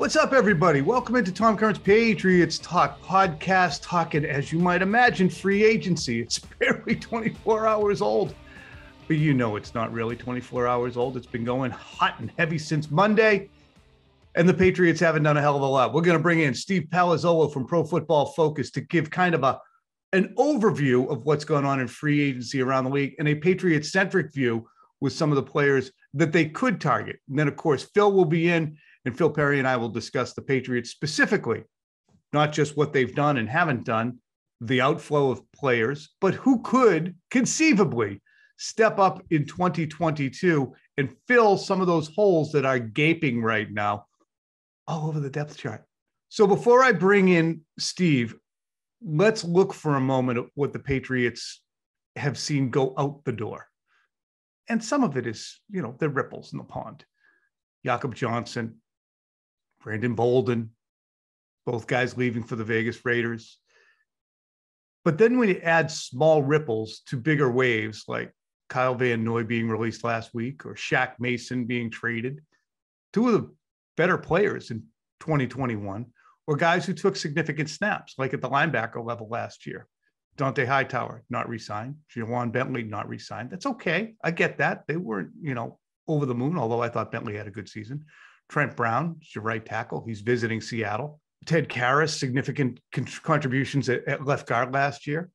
What's up, everybody? Welcome into Tom Curran's Patriots Talk podcast, talking, as you might imagine, free agency. It's barely 24 hours old, but you know it's not really 24 hours old. It's been going hot and heavy since Monday, and the Patriots haven't done a hell of a lot. We're going to bring in Steve Palazzolo from Pro Football Focus to give kind of an overview of what's going on in free agency around the league and a Patriot-centric view with some of the players that they could target. And then, of course, Phil will be in. And Phil Perry and I will discuss the Patriots specifically, not just what they've done and haven't done, the outflow of players, but who could conceivably step up in 2022 and fill some of those holes that are gaping right now all over the depth chart. So before I bring in Steve, let's look for a moment at what the Patriots have seen go out the door. And some of it is, the ripples in the pond. Jakob Johnson, Brandon Bolden, both guys leaving for the Vegas Raiders. But then when you add small ripples to bigger waves, like Kyle Van Noy being released last week or Shaq Mason being traded, two of the better players in 2021 were guys who took significant snaps, like at the linebacker level last year. Dante Hightower, not re-signed. Jawan Bentley, not re-signed. That's okay. I get that. They weren't, over the moon, although I thought Bentley had a good season. Trent Brown is your right tackle. He's visiting Seattle. Ted Karras, significant contributions at left guard last year.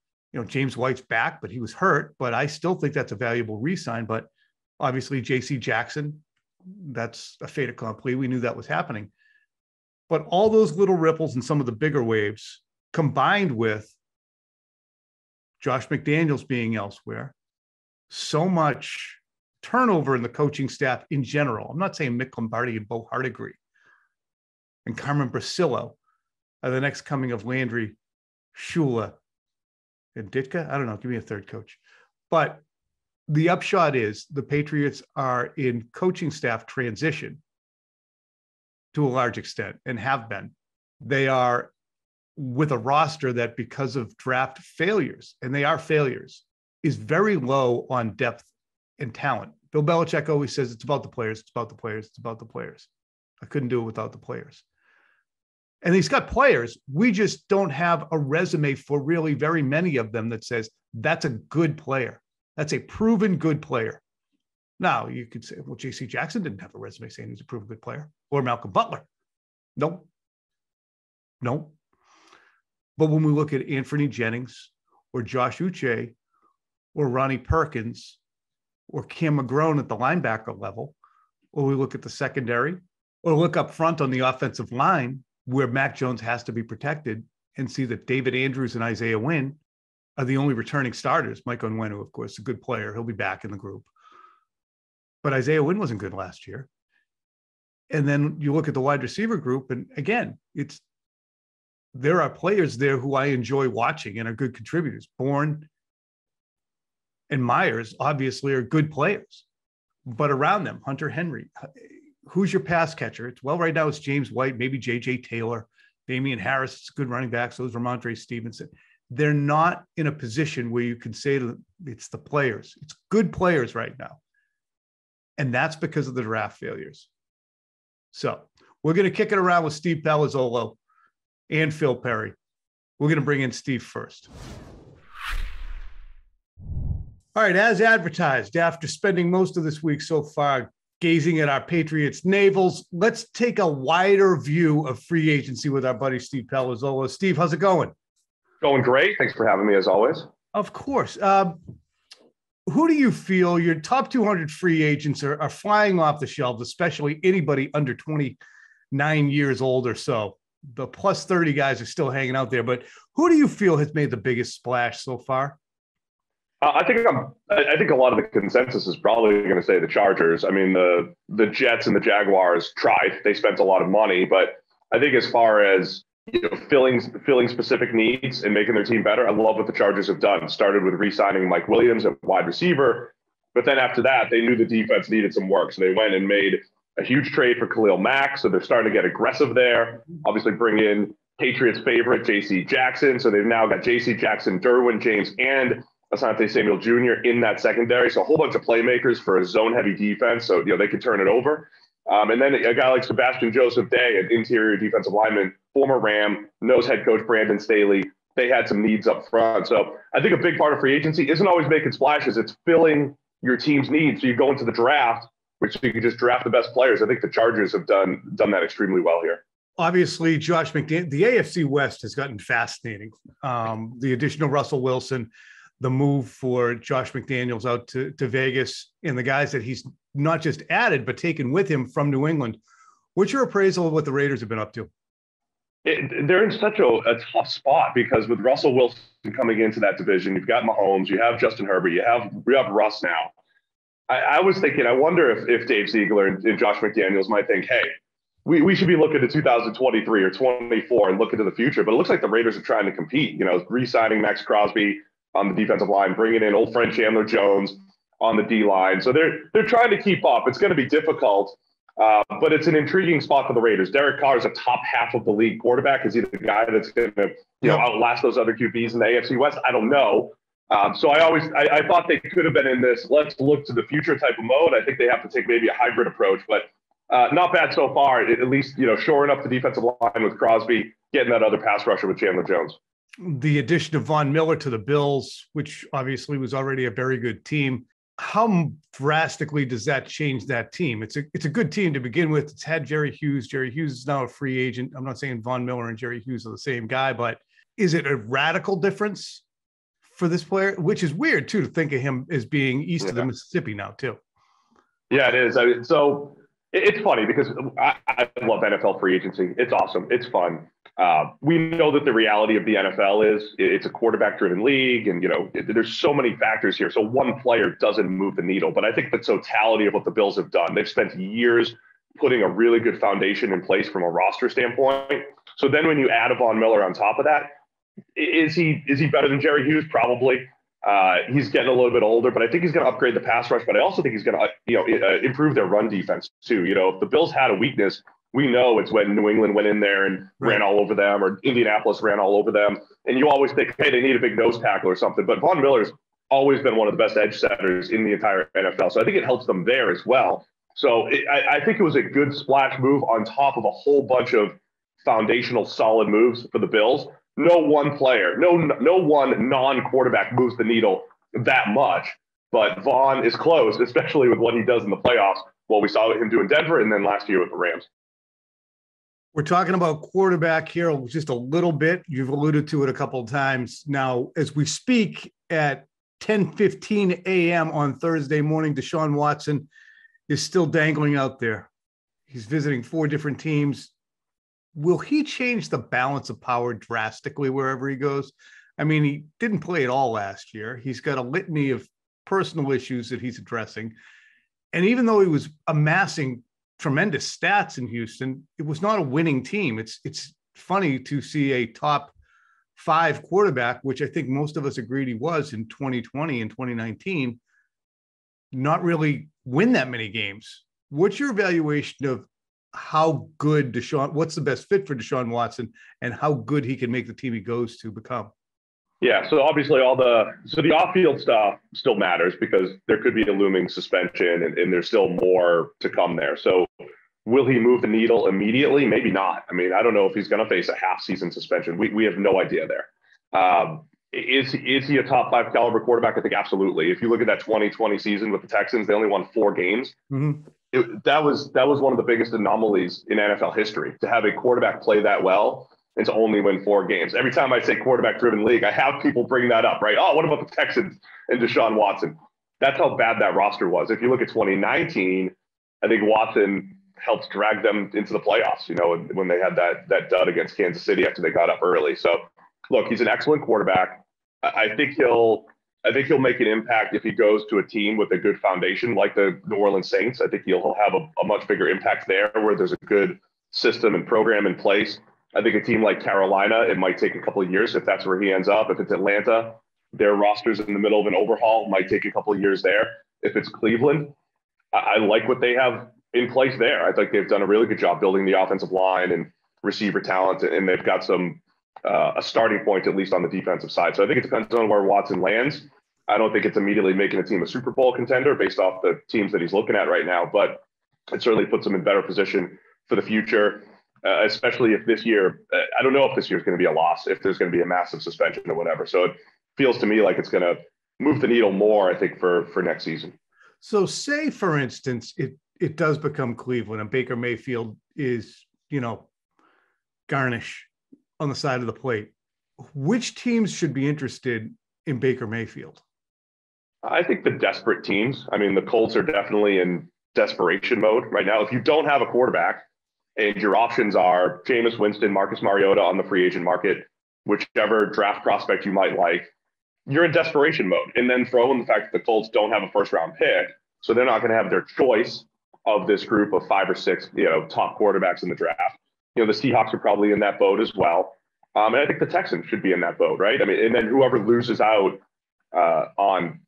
James White's back, but he was hurt. But I still think that's a valuable re-sign. But obviously, J.C. Jackson, that's a fait accompli. We knew that was happening. But all those little ripples and some of the bigger waves, combined with Josh McDaniels being elsewhere, so much turnover in the coaching staff in general. I'm not saying Mick Lombardi and Bo Hardigree and Carmen Brasillo are the next coming of Landry, Shula, and Ditka. I don't know. Give me a third coach. But the upshot is the Patriots are in coaching staff transition to a large extent and have been. They are with a roster that, because of draft failures, and they are failures, is very low on depth and talent. Bill Belichick always says it's about the players, it's about the players, it's about the players. I couldn't do it without the players. And he's got players. We just don't have a resume for really very many of them that says that's a good player. That's a proven good player. Now, you could say, well, J.C. Jackson didn't have a resume saying he's a proven good player, or Malcolm Butler. Nope. But when we look at Anthony Jennings or Josh Uche or Ronnie Perkins or Cam McGrone at the linebacker level, or we look at the secondary, or look up front on the offensive line where Mac Jones has to be protected, and see that David Andrews and Isaiah Wynn are the only returning starters. Mike Onwenu, of course, a good player. He'll be back in the group. But Isaiah Wynn wasn't good last year. And then you look at the wide receiver group, and again, there are players there who I enjoy watching and are good contributors. Bourne and Myers obviously are good players, but around them, Hunter Henry, who's your pass catcher? Right now it's James White, maybe J.J. Taylor, Damian Harris, it's a good running back. So is Ramondre Stevenson. They're not in a position where you can say that it's the players. It's good players right now. And that's because of the draft failures. So we're going to kick it around with Steve Palazzolo and Phil Perry. We're going to bring in Steve first. All right, as advertised, after spending most of this week so far gazing at our Patriots navels, let's take a wider view of free agency with our buddy Steve Palazzolo. Steve, how's it going? Going great. Thanks for having me, as always. Of course. Who do you feel your top 200 free agents are flying off the shelves, especially anybody under 29 years old or so? The plus 30 guys are still hanging out there, but who do you feel has made the biggest splash so far? I think a lot of the consensus is probably going to say the Chargers. I mean, the Jets and the Jaguars tried. They spent a lot of money, but I think as far as filling specific needs and making their team better, I love what the Chargers have done. Started with re-signing Mike Williams, a wide receiver, but then after that, they knew the defense needed some work, so they went and made a huge trade for Khalil Mack. So they're starting to get aggressive there. Obviously, bring in Patriots favorite J.C. Jackson. So they've now got J.C. Jackson, Derwin James, and Asante Samuel Jr. in that secondary. So a whole bunch of playmakers for a zone-heavy defense. So, they could turn it over. And then a guy like Sebastian Joseph Day, an interior defensive lineman, former Ram, knows head coach Brandon Staley. They had some needs up front. So I think a big part of free agency isn't always making splashes. It's filling your team's needs. So you go into the draft, which you can just draft the best players. I think the Chargers have done that extremely well here. Obviously, Josh McDaniels, the AFC West has gotten fascinating. The addition of Russell Wilson, the move for Josh McDaniels out to Vegas, and the guys that he's not just added, but taken with him from New England. What's your appraisal of what the Raiders have been up to? They're in such a tough spot because with Russell Wilson coming into that division, you've got Mahomes, you have Justin Herbert, you have Russ now. I was thinking, I wonder if Dave Ziegler and Josh McDaniels might think, hey, we should be looking to 2023 or 24 and look into the future. But it looks like the Raiders are trying to compete, re-signing Max Crosby on the defensive line, bringing in old friend Chandler Jones on the D line. So they're trying to keep up. It's going to be difficult, but it's an intriguing spot for the Raiders. Derek Carr is a top half of the league quarterback. Is he the guy that's going to outlast those other QBs in the AFC West? I don't know. So I thought they could have been in this let's look to the future type of mode. I think they have to take maybe a hybrid approach, but not bad so far. At least, shoring up the defensive line with Crosby, getting that other pass rusher with Chandler Jones. The addition of Von Miller to the Bills, which obviously was already a very good team. How drastically does that change that team? It's a good team to begin with. It's had Jerry Hughes. Jerry Hughes is now a free agent. I'm not saying Von Miller and Jerry Hughes are the same guy, but is it a radical difference for this player? Which is weird, too, to think of him as being east of the Mississippi now, too. Yeah, it is. So it's funny because I love NFL free agency. It's awesome. It's fun. We know that the reality of the NFL is it's a quarterback-driven league, and there's so many factors here. So one player doesn't move the needle. But I think the totality of what the Bills have done, they've spent years putting a really good foundation in place from a roster standpoint. So then when you add a Von Miller on top of that, is he better than Jerry Hughes? Probably. He's getting a little bit older, but I think he's going to upgrade the pass rush. But I also think he's going to, improve their run defense too. If the Bills had a weakness, we know it's when New England went in there and ran all over them, or Indianapolis ran all over them. And you always think, hey, they need a big nose tackle or something. But Von Miller's always been one of the best edge setters in the entire NFL. So I think it helps them there as well. So I think it was a good splash move on top of a whole bunch of foundational solid moves for the Bills. No one player, no one non-quarterback moves the needle that much, but Vaughn is close, especially with what he does in the playoffs. Well, we saw him do in Denver and then last year with the Rams. We're talking about quarterback here just a little bit. You've alluded to it a couple of times. Now, as we speak at 10:15 a.m. on Thursday morning, Deshaun Watson is still dangling out there. He's visiting 4 different teams. Will he change the balance of power drastically wherever he goes? I mean, he didn't play at all last year. He's got a litany of personal issues that he's addressing. And even though he was amassing tremendous stats in Houston, it was not a winning team. It's funny to see a top 5 quarterback, which I think most of us agreed he was in 2020 and 2019, not really win that many games. What's your evaluation of how good what's the best fit for Deshaun Watson and how good he can make the team he goes to become? Yeah, so obviously the off-field stuff still matters because there could be a looming suspension and there's still more to come there. So will he move the needle immediately? Maybe not. I mean, I don't know if he's going to face a half-season suspension. We have no idea there. Is he a top 5 caliber quarterback? I think absolutely. If you look at that 2020 season with the Texans, they only won 4 games. Mm-hmm. That was one of the biggest anomalies in NFL history, to have a quarterback play that well and to only win 4 games. Every time I say quarterback-driven league, I have people bring that up, right? Oh, what about the Texans and Deshaun Watson? That's how bad that roster was. If you look at 2019, I think Watson helped drag them into the playoffs, when they had that dud against Kansas City after they got up early. So, look, he's an excellent quarterback. I think he'll make an impact if he goes to a team with a good foundation like the New Orleans Saints. I think he'll have a much bigger impact there where there's a good system and program in place. I think a team like Carolina, it might take a couple of years if that's where he ends up. If it's Atlanta, their roster's in the middle of an overhaul, it might take a couple of years there. If it's Cleveland, I like what they have in place there. I think they've done a really good job building the offensive line and receiver talent, and they've got a starting point, at least on the defensive side. So I think it depends on where Watson lands. I don't think it's immediately making a team a Super Bowl contender based off the teams that he's looking at right now. But it certainly puts them in better position for the future, especially if this year, I don't know if this year is going to be a loss, if there's going to be a massive suspension or whatever. So it feels to me like it's going to move the needle more, I think, for next season. So say, for instance, it does become Cleveland and Baker Mayfield is, garnish on the side of the plate. Which teams should be interested in Baker Mayfield? I think the desperate teams. I mean, the Colts are definitely in desperation mode right now. If you don't have a quarterback and your options are Jameis Winston, Marcus Mariota on the free agent market, whichever draft prospect you might like, you're in desperation mode. And then throw in the fact that the Colts don't have a first round pick, so they're not going to have their choice of this group of 5 or 6, top quarterbacks in the draft. The Seahawks are probably in that boat as well. And I think the Texans should be in that boat, right? I mean, and then whoever loses out on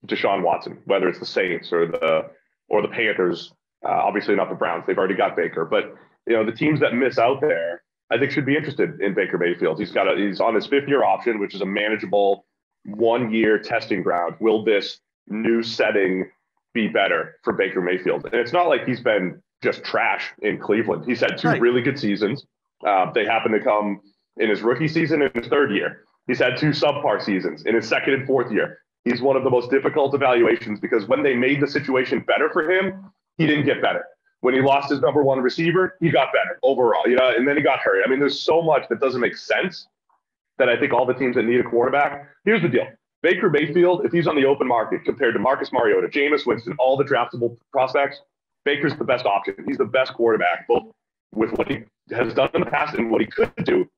Deshaun Watson, whether it's the Saints or the Panthers, obviously not the Browns, they've already got Baker, but the teams that miss out there, I think should be interested in Baker Mayfield. He's on his 5th-year option, which is a manageable 1-year testing ground. Will this new setting be better for Baker Mayfield? And it's not like he's been just trash in Cleveland. He's had 2 really good seasons. They happen to come in his rookie season and his 3rd year. He's had 2 subpar seasons in his 2nd and 4th year. He's one of the most difficult evaluations because when they made the situation better for him, he didn't get better. When he lost his number 1 receiver, he got better overall, and then he got hurt. I mean, there's so much that doesn't make sense that I think all the teams that need a quarterback, here's the deal. Baker Mayfield, if he's on the open market compared to Marcus Mariota, Jameis Winston, all the draftable prospects, Baker's the best option. He's the best quarterback, both with what he has done in the past and what he could do.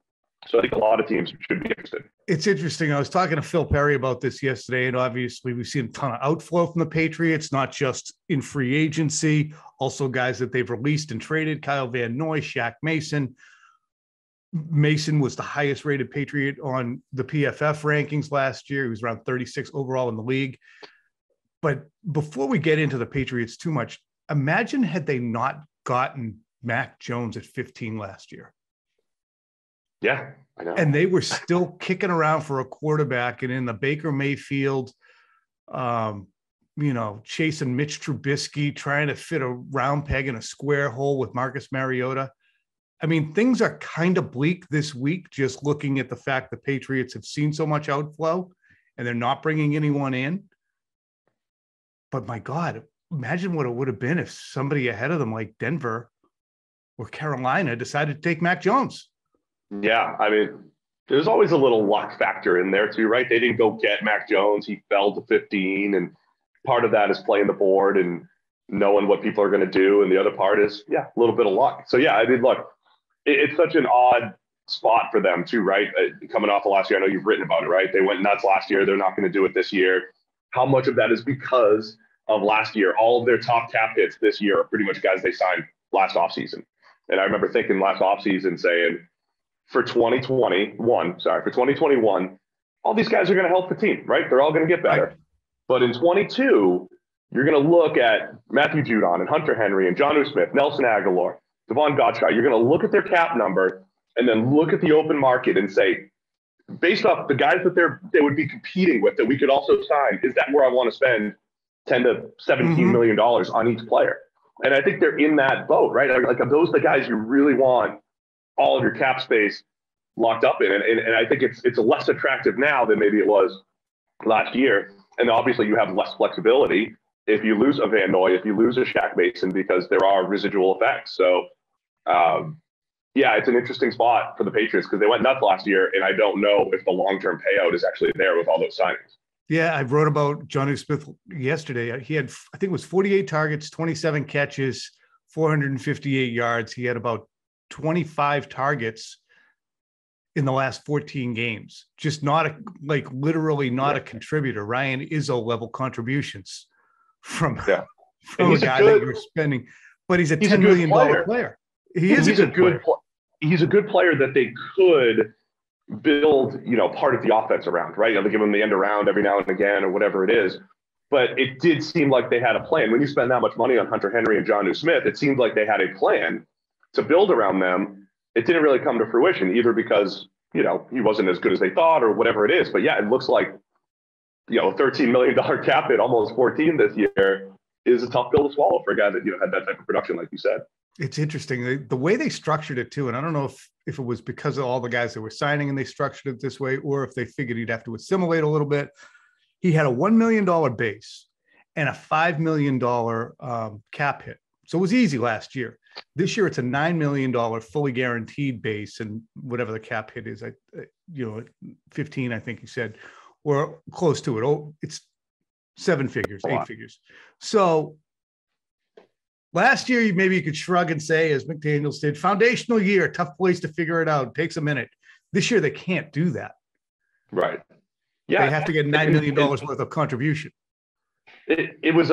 So I think a lot of teams should be interested. It's interesting. I was talking to Phil Perry about this yesterday, and obviously we've seen a ton of outflow from the Patriots, not just in free agency, also guys that they've released and traded. Kyle Van Noy, Shaq Mason. Mason was the highest rated Patriot on the PFF rankings last year. He was around 36 overall in the league. But before we get into the Patriots too much, imagine had they not gotten Mac Jones at 15 last year. Yeah, I know. And they were still kicking around for a quarterback, and in the Baker Mayfield, chasing Mitch Trubisky, trying to fit a round peg in a square hole with Marcus Mariota. I mean, things are kind of bleak this week, just looking at the fact the Patriots have seen so much outflow and they're not bringing anyone in. But my God, imagine what it would have been if somebody ahead of them, like Denver or Carolina, decided to take Mac Jones. Yeah, I mean, there's always a little luck factor in there too, right? They didn't go get Mac Jones. He fell to 15, and part of that is playing the board and knowing what people are going to do. And the other part is, a little bit of luck. So, I mean, look, it's such an odd spot for them too, right? Coming off of last year, I know you've written about it, right? They went nuts last year. They're not going to do it this year. How much of that is because of last year? All of their top cap hits this year are pretty much guys they signed last offseason. And I remember thinking last offseason saying, for 2021, all these guys are going to help the team, right? They're all going to get better. Right. But in 22, you're going to look at Matthew Judon and Hunter Henry and Jonnu Smith, Nelson Aguilar, Devon Gottschalk. You're going to look at their cap number and then look at the open market and say, based off the guys that they would be competing with that we could also sign, is that where I want to spend $10 to $17 million on each player? And I think they're in that boat, right? Like, are those the guys you really want all of your cap space locked up in? And I think it's less attractive now than maybe it was last year. And obviously you have less flexibility if you lose a Van Noy, if you lose a Shaq Mason, because there are residual effects. So, it's an interesting spot for the Patriots because they went nuts last year, and I don't know if the long-term payout is actually there with all those signings. Yeah, I wrote about Jonnu Smith yesterday. He had, I think it was 48 targets, 27 catches, 458 yards. He had about 25 targets in the last 14 games. Just literally not a contributor. Ryan Izzo level contributions from a guy that you're spending. But he's a $10 million player. He's a good player that they could build, part of the offense around, right? They give him the end around every now and again or whatever it is. But it did seem like they had a plan. When you spend that much money on Hunter Henry and Jonnu Smith, it seemed like they had a plan to build around them. It didn't really come to fruition either because, he wasn't as good as they thought or whatever it is. But it looks like, $13 million cap hit, almost 14 this year. is a tough pill to swallow for a guy that, had that type of production, like you said. It's interesting the way they structured it too. And I don't know if it was because of all the guys that were signing and they structured it this way, or if they figured he'd have to assimilate a little bit. He had a $1 million base and a $5 million cap hit. So it was easy last year. This year, it's a $9 million fully guaranteed base, and whatever the cap hit is, 15, I think he said, or close to it. Oh, it's 7 figures, 8 figures. So last year, maybe you could shrug and say, as McDaniels did, foundational year, tough place to figure it out. It takes a minute. This year, they can't do that. Right. Yeah. They have to get $9 million worth of contribution. It was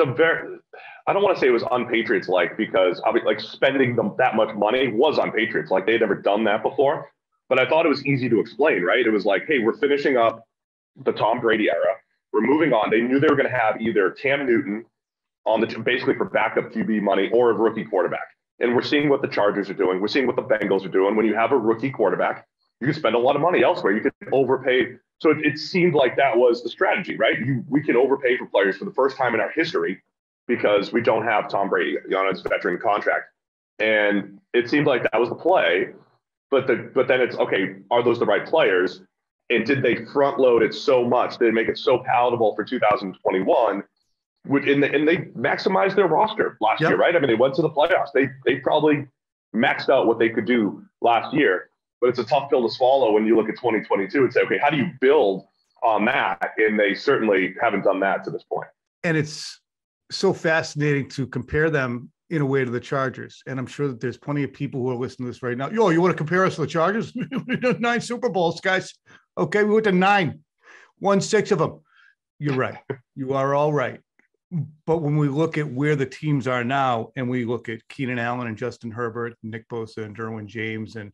I don't want to say it was un-Patriots-like, because like spending that much money was un-Patriots-like. They'd never done that before. But I thought it was easy to explain, right? It was like, hey, we're finishing up the Tom Brady era. We're moving on. They knew they were going to have either Cam Newton basically for backup QB money, or a rookie quarterback. And we're seeing what the Chargers are doing. We're seeing what the Bengals are doing. When you have a rookie quarterback, you can spend a lot of money elsewhere. You can overpay. So it seemed like that was the strategy, right? We can overpay for players for the first time in our history because we don't have Tom Brady on his veteran contract. And it seemed like that was the play. But then it's, okay, are those the right players? And did they front load it so much? Did they make it so palatable for 2021? And they maximized their roster last year, right? I mean, they went to the playoffs. They probably maxed out what they could do last year. But it's a tough pill to swallow when you look at 2022 and say, okay, how do you build on that? And they certainly haven't done that to this point. And it's so fascinating to compare them in a way to the Chargers. And I'm sure that there's plenty of people who are listening to this right now. Yo, you want to compare us to the Chargers? We did 9 Super Bowls, guys. Okay, we went to 9, won 6 of them. You're right. You are all right. But when we look at where the teams are now, and we look at Keenan Allen and Justin Herbert, and Nick Bosa and Derwin James and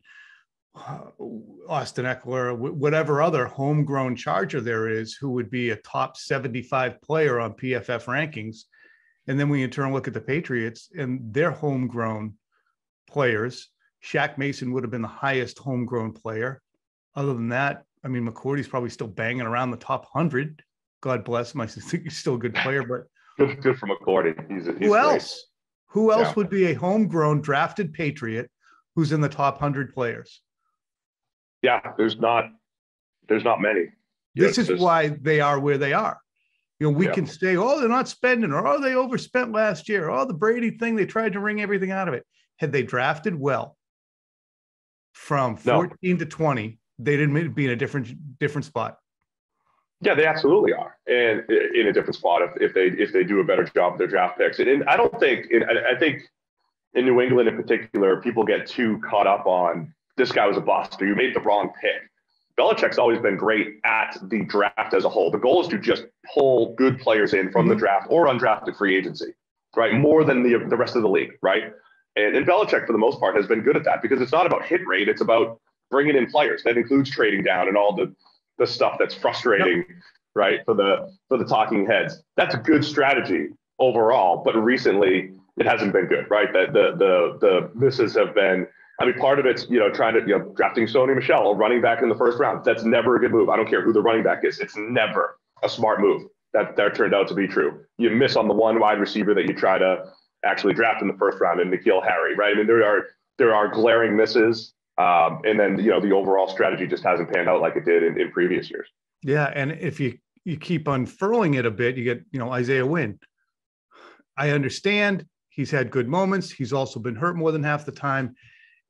Austin Eckler, whatever other homegrown Charger there is, who would be a top 75 player on PFF rankings. And then we in turn look at the Patriots and their homegrown players. Shaq Mason would have been the highest homegrown player. Other than that, I mean, McCourty's probably still banging around the top 100. God bless him. I think he's still a good player, but good for McCourty. He's who else? Who else would be a homegrown drafted Patriot who's in the top 100 players? Yeah, there's not many. This is why they are where they are. We can say, oh, they're not spending, or oh, they overspent last year. Oh, the Brady thing, they tried to wring everything out of it. Had they drafted well from 14 to 20, they didn't be in a different spot. Yeah, they absolutely are, and in a different spot if they do a better job with their draft picks. And I think in New England in particular, people get too caught up on this guy was a bust or you made the wrong pick. Belichick's always been great at the draft as a whole. The goal is to just pull good players in from the draft or undrafted free agency, right? More than the rest of the league, right? And Belichick, for the most part, has been good at that because it's not about hit rate. It's about bringing in players. That includes trading down and all the stuff that's frustrating, right, for the talking heads. That's a good strategy overall, but recently it hasn't been good, right? That the misses have been. I mean, part of it's, trying to, drafting Sony Michel, a running back in the first round. That's never a good move. I don't care who the running back is. It's never a smart move. That turned out to be true. You miss on the one wide receiver that you try to actually draft in the first round in N'Keal Harry, right? I mean, there are glaring misses. And then, the overall strategy just hasn't panned out like it did in previous years. Yeah. And if you keep unfurling it a bit, you get, Isaiah Wynn. I understand he's had good moments. He's also been hurt more than half the time.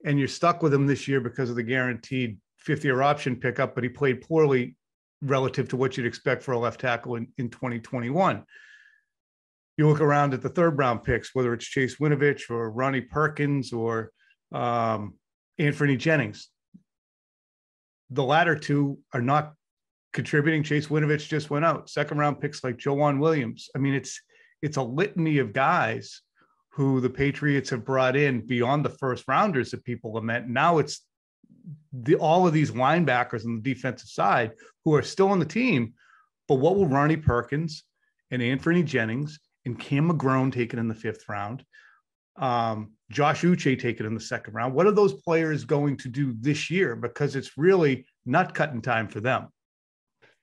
And you're stuck with him this year because of the guaranteed 5th-year option pickup, but he played poorly relative to what you'd expect for a left tackle in 2021. You look around at the 3rd-round picks, whether it's Chase Winovich or Ronnie Perkins or Anthony Jennings. The latter two are not contributing. Chase Winovich just went out. 2nd-round picks like Jonnu Williams. I mean, it's a litany of guys who the Patriots have brought in beyond the first rounders that people lament. Now it's all of these linebackers on the defensive side who are still on the team. But what will Ronnie Perkins and Anthony Jennings and Cam McGrone taken in the 5th round, Josh Uche taken in the 2nd round, what are those players going to do this year? Because it's really nut cutting time for them.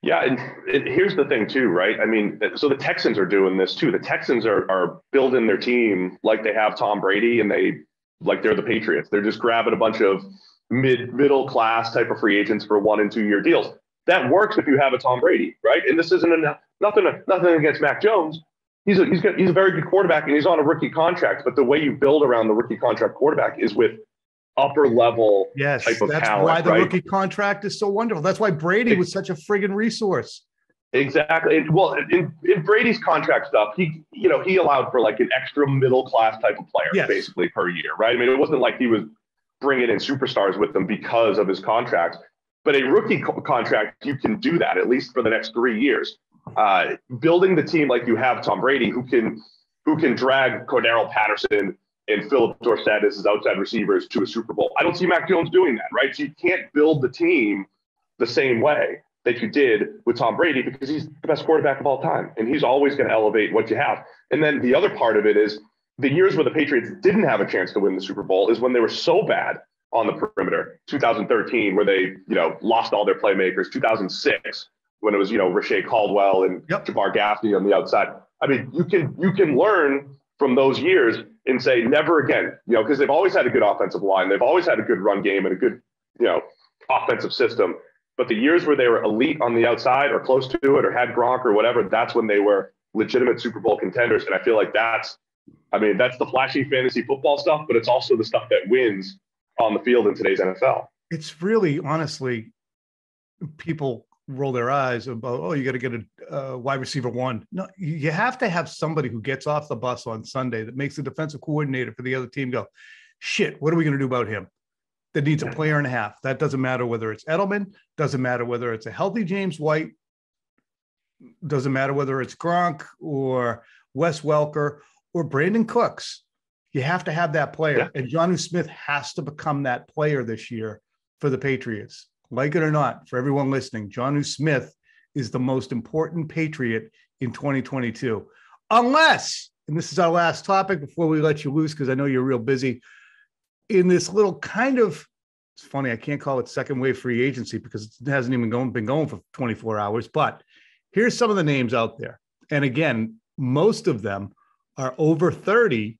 Yeah, and here's the thing too, right? I mean, so the Texans are doing this too. The Texans are building their team like they have Tom Brady, and they're the Patriots. They're just grabbing a bunch of middle class type of free agents for 1 and 2 year deals. That works if you have a Tom Brady, right? And this isn't nothing against Mac Jones. He's a very good quarterback, and he's on a rookie contract. But the way you build around the rookie contract quarterback is with upper level type of talent. That's why the rookie contract is so wonderful. That's why Brady was such a friggin' resource. Exactly. Well, in Brady's contract stuff, he allowed for like an extra middle class type of player basically per year, right? I mean, it wasn't like he was bringing in superstars with them because of his contract. But a rookie contract, you can do that at least for the next 3 years. Building the team like you have Tom Brady, who can drag Cordero Patterson and Philip Dorsett as his outside receivers to a Super Bowl. I don't see Mac Jones doing that, right? So you can't build the team the same way that you did with Tom Brady because he's the best quarterback of all time, and he's always going to elevate what you have. And then the other part of it is the years where the Patriots didn't have a chance to win the Super Bowl is when they were so bad on the perimeter. 2013, where they lost all their playmakers. 2006, when it was Rashae Caldwell and Jabbar Gaffney on the outside. I mean, you can learn from those years and say never again, because they've always had a good offensive line. They've always had a good run game and a good, offensive system. But the years where they were elite on the outside or close to it or had Gronk or whatever, that's when they were legitimate Super Bowl contenders. And I feel like that's the flashy fantasy football stuff, but it's also the stuff that wins on the field in today's NFL. It's really, honestly, people roll their eyes about, you got to get a wide receiver 1. No, you have to have somebody who gets off the bus on Sunday that makes the defensive coordinator for the other team go, shit, what are we going to do about him? That needs a player and a half. That doesn't matter whether it's Edelman, doesn't matter whether it's a healthy James White, doesn't matter whether it's Gronk or Wes Welker or Brandon Cooks. You have to have that player. Yeah. And Jonnu Smith has to become that player this year for the Patriots. Like it or not, for everyone listening, Jonnu Smith is the most important Patriot in 2022. Unless, and this is our last topic before we let you loose, because I know you're real busy, in this little kind of, it's funny, I can't call it second wave free agency because it hasn't even been going for 24 hours, but here's some of the names out there. And again, most of them are over 30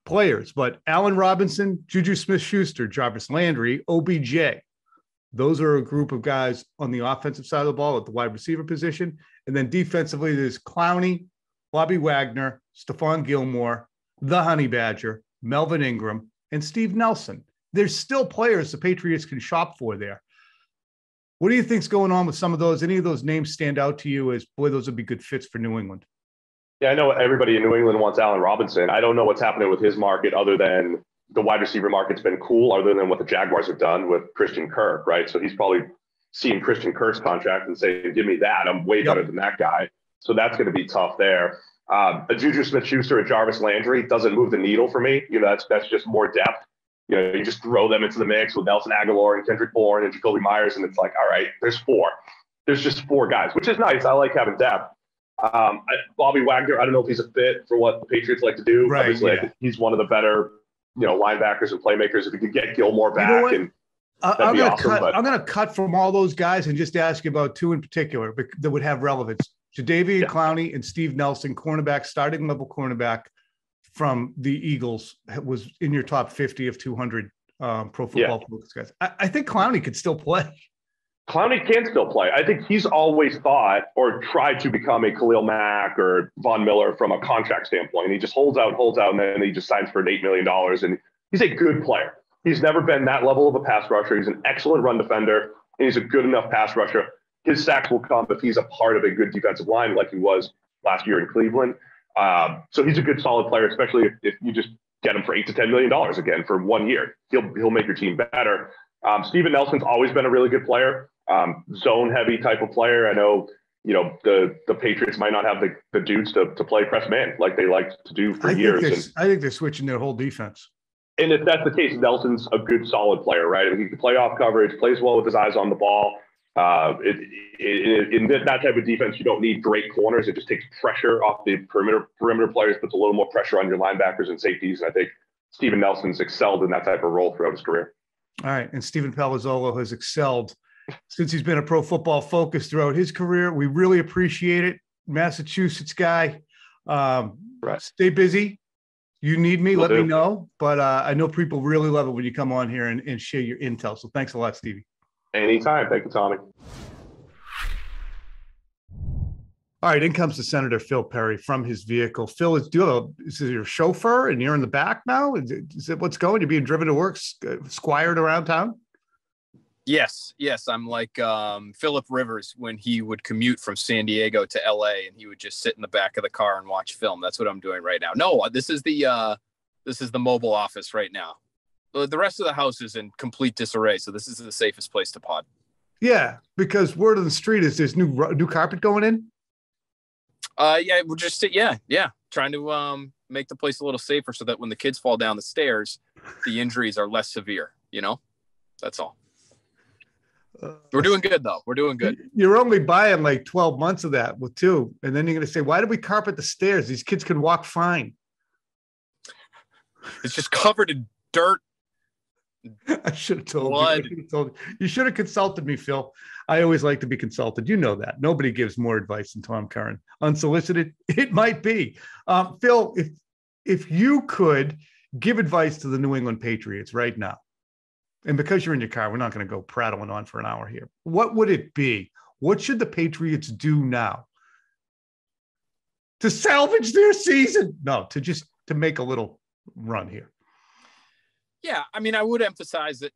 players, but Allen Robinson, Juju Smith-Schuster, Jarvis Landry, OBJ. Those are a group of guys on the offensive side of the ball at the wide receiver position. And then defensively, there's Clowney, Bobby Wagner, Stephon Gilmore, the Honey Badger, Melvin Ingram, and Steve Nelson. There's still players the Patriots can shop for there. What do you think's going on with some of those? Any of those names stand out to you as, boy, those would be good fits for New England? Yeah, I know everybody in New England wants Allen Robinson. I don't know what's happening with his market other than the wide receiver market's been cool, other than what the Jaguars have done with Christian Kirk, right? So he's probably seeing Christian Kirk's contract and saying, give me that. I'm way better than that guy. So that's going to be tough there. A Juju Smith-Schuster and Jarvis Landry doesn't move the needle for me. That's just more depth. You just throw them into the mix with Nelson Aguilar and Kendrick Bourne and Jacoby Myers, and it's like, all right, there's 4. There's just 4 guys, which is nice. I like having depth. Bobby Wagner, I don't know if he's a fit for what the Patriots like to do. Right, obviously, I think he's one of the better, linebackers and playmakers. If you could get Gilmore back, I'm going to cut from all those guys and just ask you about 2 in particular that would have relevance. Jadeveon Clowney and Steve Nelson, cornerback, starting level cornerback from the Eagles, was in your top 50 of 200 Pro Football Focus guys. I think Clowney could still play. Clowney can still play. I think he's always thought or tried to become a Khalil Mack or Von Miller from a contract standpoint. He just holds out, and then he just signs for $8 million. And he's a good player. He's never been that level of a pass rusher. He's an excellent run defender, and he's a good enough pass rusher. His sacks will come if he's a part of a good defensive line like he was last year in Cleveland. So he's a good, solid player, especially if you just get him for $8 to $10 million again for 1 year. He'll make your team better. Steven Nelson's always been a really good player. Zone heavy type of player. I know, the Patriots might not have the dudes to play press man like they like to do for years. I think they're switching their whole defense. And if that's the case, Nelson's a good, solid player, right? I mean, he can play off coverage, plays well with his eyes on the ball. In that type of defense, you don't need great corners. It just takes pressure off the perimeter players, puts a little more pressure on your linebackers and safeties. And I think Steven Nelson's excelled in that type of role throughout his career. All right. And Stephen Palazzolo has excelled since he's been a Pro Football Focus throughout his career. We really appreciate it. Massachusetts guy. Right. Stay busy. You need me, let me do. know. But I know people really love it when you come on here and share your intel. So thanks a lot, Stevie. Anytime. Thank you, Tommy. All right, in comes the Senator Phil Perry from his vehicle. Phil, is this your chauffeur and you're in the back now? Is it what's going? You're being driven to work, squired around town? Yes. I'm like Phillip Rivers when he would commute from San Diego to LA and he would just sit in the back of the car and watch film. That's what I'm doing right now. No, this is the mobile office right now. The rest of the house is in complete disarray, so this is the safest place to pod. Yeah, because word on the street is there's new carpet going in. Yeah, we're just trying to make the place a little safer so that when the kids fall down the stairs, the injuries are less severe. That's all. We're doing good though. We're doing good. You're only buying like 12 months of that with two, and then you're going to say, "Why did we carpet the stairs? These kids can walk fine." It's just covered in dirt. I should have told you. You should have consulted me, Phil. I always like to be consulted. You know that. Nobody gives more advice than Tom Curran. Unsolicited, it might be. Phil, if you could give advice to the New England Patriots right now, and because you're in your car, we're not going to go prattling on for an hour here. What would it be? What should the Patriots do now to salvage their season? No, to make a little run here. Yeah, I mean, I would emphasize that,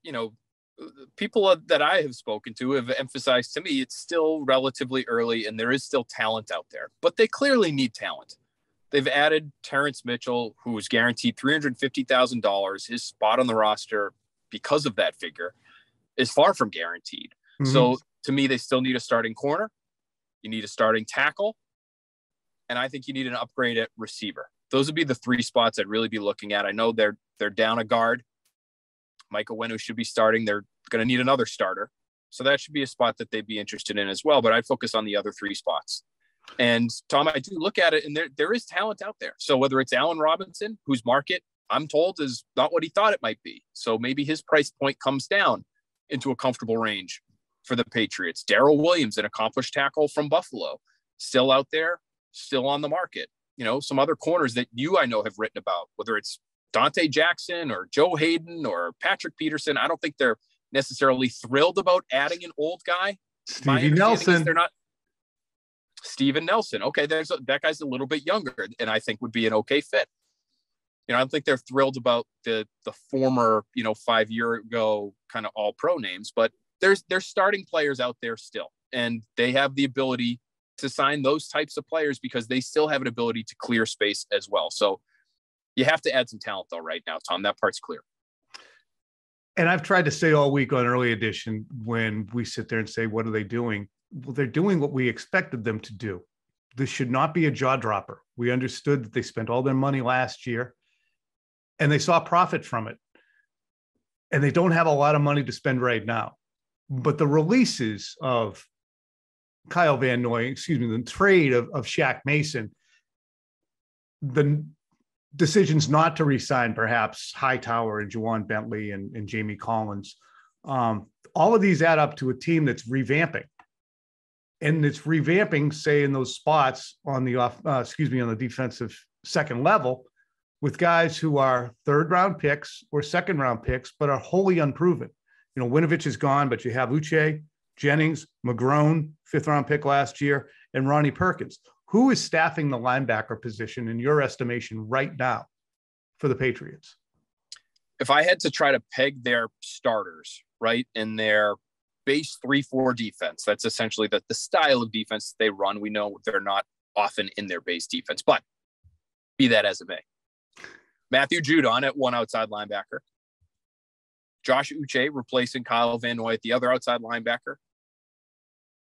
people that I have spoken to have emphasized to me it's still relatively early and there is still talent out there, but they clearly need talent. They've added Terrence Mitchell, who was guaranteed $350,000. His spot on the roster, because of that figure, is far from guaranteed. Mm-hmm. So to me, they still need a starting corner. You need a starting tackle. And I think you need an upgrade at receiver. Those would be the three spots I'd really be looking at. I know they're down a guard. Michael Winovich should be starting. They're going to need another starter. So that should be a spot that they'd be interested in as well. But I'd focus on the other three spots. And Tom, I do look at it and there is talent out there. So whether it's Allen Robinson, whose market I'm told is not what he thought it might be. So maybe his price point comes down into a comfortable range for the Patriots. Daryl Williams, an accomplished tackle from Buffalo, still out there, still on the market. Some other corners that I know have written about, whether it's Dante Jackson or Joe Hayden or Patrick Peterson. I don't think they're necessarily thrilled about adding an old guy. Steven Nelson. They're not. Steven Nelson. Okay, that guy's a little bit younger and I think would be an okay fit. I don't think they're thrilled about the former, 5 year ago kind of all pro names, but there's starting players out there still, and they have the ability to sign those types of players because they still have an ability to clear space as well. So you have to add some talent though right now, Tom. That part's clear. And I've tried to say all week on Early Edition, when we sit there and say, what are they doing? Well, they're doing what we expected them to do. This should not be a jaw dropper. We understood that they spent all their money last year and they saw profit from it. And they don't have a lot of money to spend right now. But the releases of Kyle Van Noy, the trade of Shaq Mason, the decisions not to re-sign perhaps Hightower and Juwan Bentley and Jamie Collins, all of these add up to a team that's revamping. And it's revamping, say, in those spots on the on the defensive second level with guys who are third-round picks or second-round picks, but are wholly unproven. Winovich is gone, but you have Uche, Jennings, McGrone, fifth-round pick last year, and Ronnie Perkins. Who is staffing the linebacker position in your estimation right now for the Patriots? If I had to try to peg their starters, right, in their base 3-4 defense, that's essentially the style of defense they run. We know they're not often in their base defense, but be that as it may. Matthew Judon at one outside linebacker. Josh Uche replacing Kyle Van Noy at the other outside linebacker.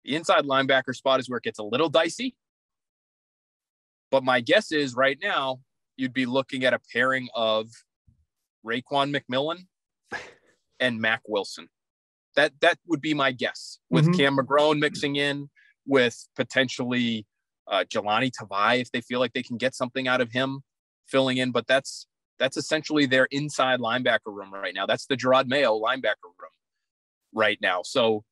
The inside linebacker spot is where it gets a little dicey. But my guess is right now, you'd be looking at a pairing of Raekwon McMillan and Mac Wilson. That would be my guess, with Cam McGrone mixing in, with potentially Jelani Tavai, if they feel like they can get something out of him filling in. But that's essentially their inside linebacker room right now. That's the Gerard Mayo linebacker room right now. So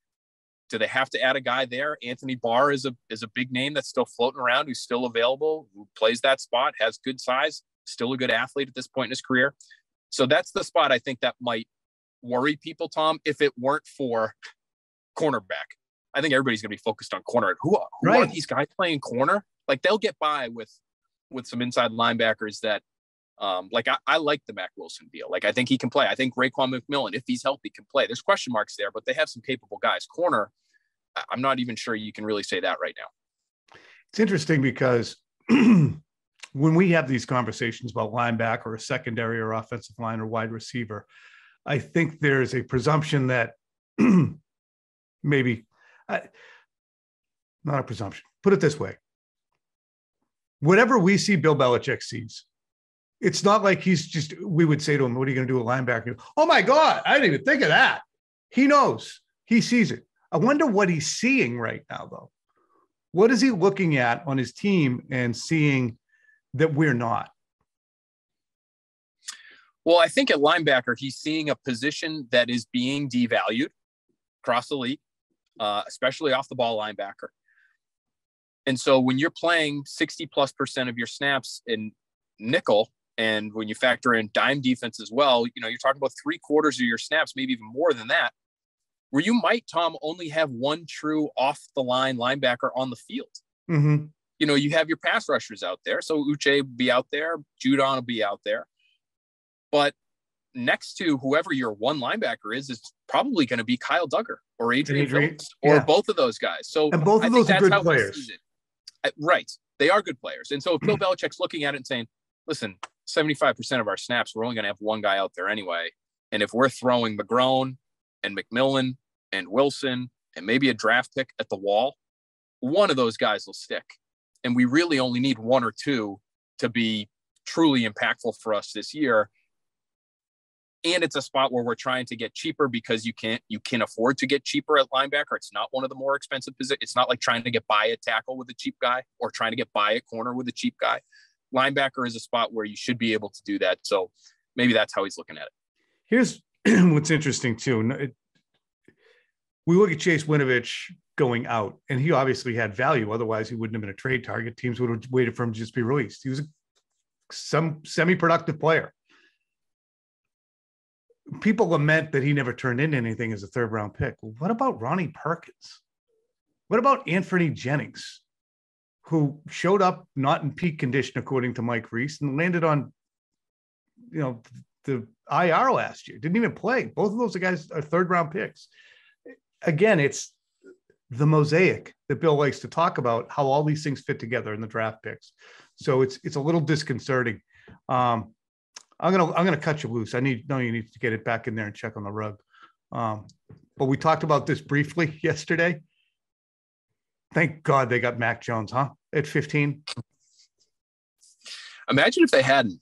Do they have to add a guy there? Anthony Barr is a big name that's still floating around, who's still available, who plays that spot, has good size, still a good athlete at this point in his career. So that's the spot I think that might worry people, Tom, if it weren't for cornerback. I think everybody's going to be focused on corner. Who are these guys playing corner? Like, they'll get by with some inside linebackers that, I like the Mac Wilson deal. Like, I think he can play. I think Raekwon McMillan, if he's healthy, can play. There's question marks there, but they have some capable guys. Corner, I'm not even sure you can really say that right now. It's interesting because when we have these conversations about linebacker or secondary or offensive line or wide receiver, I think there's a presumption that maybe not a presumption. Put it this way. Whatever we see Bill Belichick sees, it's not like we would say to him, what are you going to do with linebacker? Oh my God, I didn't even think of that. He knows, he sees it. I wonder what he's seeing right now, though. What is he looking at on his team and seeing that we're not? Well, I think at linebacker, he's seeing a position that is being devalued across the league, especially off the ball linebacker. And so when you're playing 60+% of your snaps in nickel, and when you factor in dime defense as well, you're talking about 3/4 of your snaps, maybe even more than that, where you might, Tom, only have one true off the line linebacker on the field. Mm-hmm. You have your pass rushers out there. So Uche will be out there. Judon will be out there. But next to whoever your one linebacker is probably going to be Kyle Duggar or Adrian Phillips or both of those guys. So, and both of those are good players. Right. They are good players. And so if Bill Belichick's looking at it and saying, listen, 75% of our snaps, we're only going to have one guy out there anyway. And if we're throwing McGrone and McMillan and Wilson and maybe a draft pick at the wall, one of those guys will stick. And we really only need one or two to be truly impactful for us this year. And it's a spot where we're trying to get cheaper because you can afford to get cheaper at linebacker. It's not one of the more expensive positions. It's not like trying to get by a tackle with a cheap guy or trying to get by a corner with a cheap guy. Linebacker is a spot where you should be able to do that. So maybe that's how he's looking at it. Here's what's interesting too. We look at Chase Winovich going out, and he obviously had value. Otherwise, he wouldn't have been a trade target. Teams would have waited for him to just be released. He was some semi-productive player. People lament that he never turned into anything as a third-round pick. Well, what about Ronnie Perkins? What about Anthony Jennings, who showed up not in peak condition, according to Mike Reese, and landed on, the IR last year? Didn't even play. Both of those guys are third-round picks. Again, it's the mosaic that Bill likes to talk about, how all these things fit together in the draft picks. So it's a little disconcerting. I'm gonna cut you loose. You need to get it back in there and check on the rug. But we talked about this briefly yesterday. Thank God they got Mac Jones, huh? At 15. Imagine if they hadn't.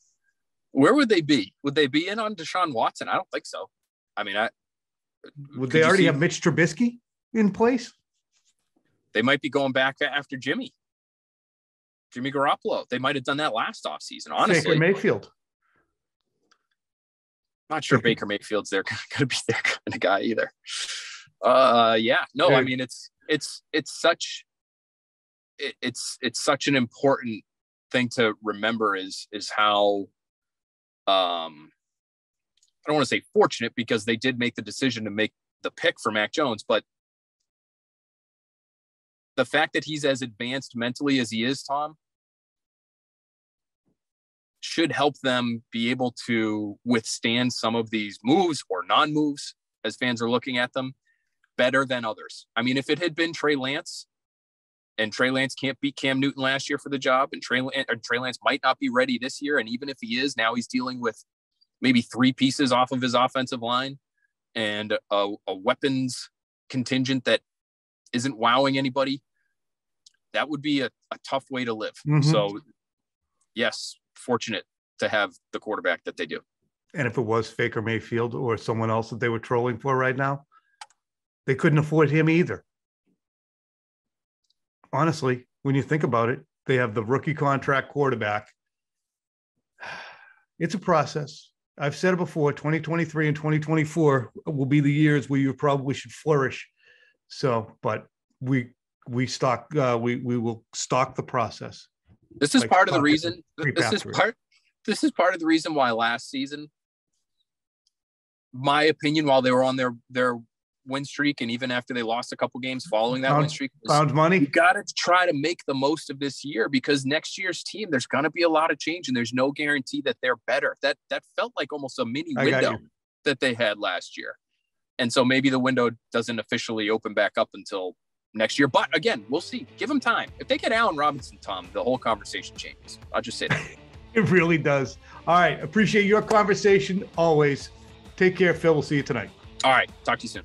Where would they be? Would they be in on Deshaun Watson? I don't think so. I mean, would they already have Mitch Trubisky in place? They might be going back after Jimmy Garoppolo. They might have done that last offseason, honestly. Baker Mayfield. Not sure Baker Mayfield's there going to be their kind of guy either. Yeah, no, I mean, it's such an important thing to remember is how, I don't want to say fortunate, because they did make the decision to make the pick for Mac Jones, but the fact that he's as advanced mentally as he is, Tom, should help them be able to withstand some of these moves or non-moves as fans are looking at them better than others. I mean, if it had been Trey Lance, and Trey Lance can't beat Cam Newton last year for the job, and Trey Lance might not be ready this year, and even if he is, now he's dealing with maybe 3 pieces off of his offensive line and a weapons contingent that isn't wowing anybody, that would be a tough way to live. Mm-hmm. So, yes, fortunate to have the quarterback that they do. And if it was Baker Mayfield or someone else that they were trolling for right now, they couldn't afford him either. Honestly, when you think about it, they have the rookie contract quarterback. It's a process. I've said it before, 2023 and 2024 will be the years where you probably should flourish So, but we will stock the process. This is part of the reason. This is part of the reason why last season, my opinion, while they were on their win streak, and even after they lost a couple games following that win streak, found money. You got to try to make the most of this year, because next year's team, there's going to be a lot of change, and there's no guarantee that they're better. That felt like almost a mini window that they had last year, and so maybe the window doesn't officially open back up until next year. But again, we'll see. Give them time. If they get Allen Robinson, Tom, the whole conversation changes. I'll just say that. It really does. All right. Appreciate your conversation always. Take care, Phil. We'll see you tonight. All right. Talk to you soon.